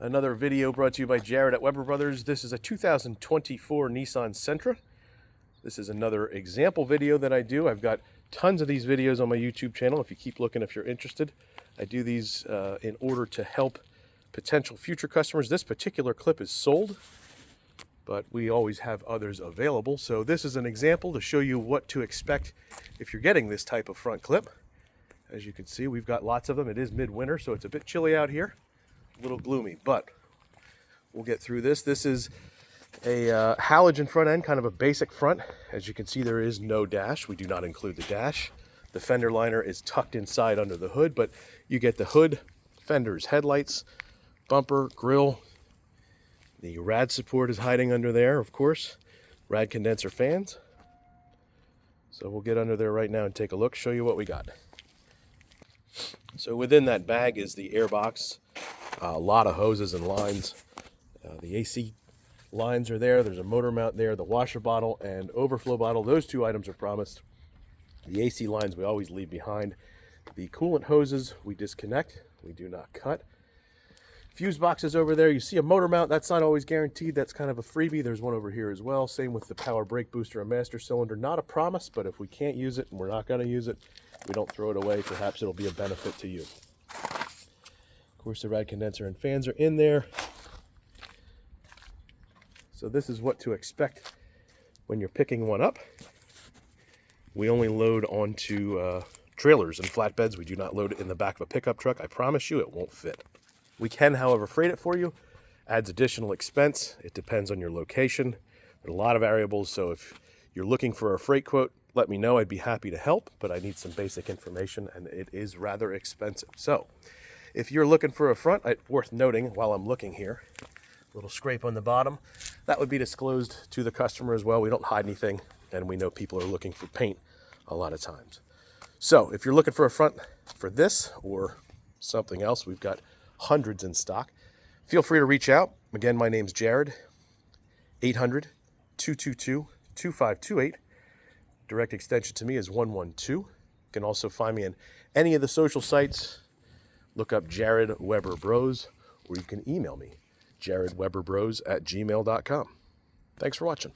Another video brought to you by Jared at Weber Brothers. This is a 2024 Nissan Sentra. This is another example video that I do. I've got tons of these videos on my YouTube channel. If you keep looking, if you're interested, I do these in order to help potential future customers. This particular clip is sold, but we always have others available. So this is an example to show you what to expect if you're getting this type of front clip. As you can see, we've got lots of them. It is midwinter, so it's a bit chilly out here. A little gloomy, but we'll get through this. This is a halogen front end, kind of a basic front. As you can see, there is no dash. We do not include the dash. The fender liner is tucked inside under the hood, but you get the hood, fenders, headlights, bumper, grille. The rad support is hiding under there, of course. Rad condenser fans. So we'll get under there right now and take a look, show you what we got. So within that bag is the air box. A lot of hoses and lines. The AC lines are there. There's a motor mount there, the washer bottle and overflow bottle. Those two items are promised. The AC lines we always leave behind. The coolant hoses we disconnect. We do not cut. Fuse boxes over there. You see a motor mount. That's not always guaranteed. That's kind of a freebie. There's one over here as well. Same with the power brake booster and master cylinder. Not a promise, but if we can't use it and we're not going to use it, we don't throw it away. Perhaps it'll be a benefit to you. Of course, the rad condenser and fans are in there. So this is what to expect when you're picking one up. We only load onto trailers and flatbeds. We do not load it in the back of a pickup truck. I promise you it won't fit. We can, however, freight it for you. Adds additional expense. It depends on your location. There are a lot of variables, so if you're looking for a freight quote, let me know. I'd be happy to help, but I need some basic information, and it is rather expensive. So if you're looking for a front, worth noting while I'm looking here, a little scrape on the bottom, that would be disclosed to the customer as well. We don't hide anything, and we know people are looking for paint a lot of times. So if you're looking for a front for this or something else, we've got hundreds in stock. Feel free to reach out. Again, my name's Jared, 800-222-2528. Direct extension to me is 112. You can also find me on any of the social sites. Look up Jared Weber Bros, or you can email me, JaredWeberBros@gmail.com. Thanks for watching.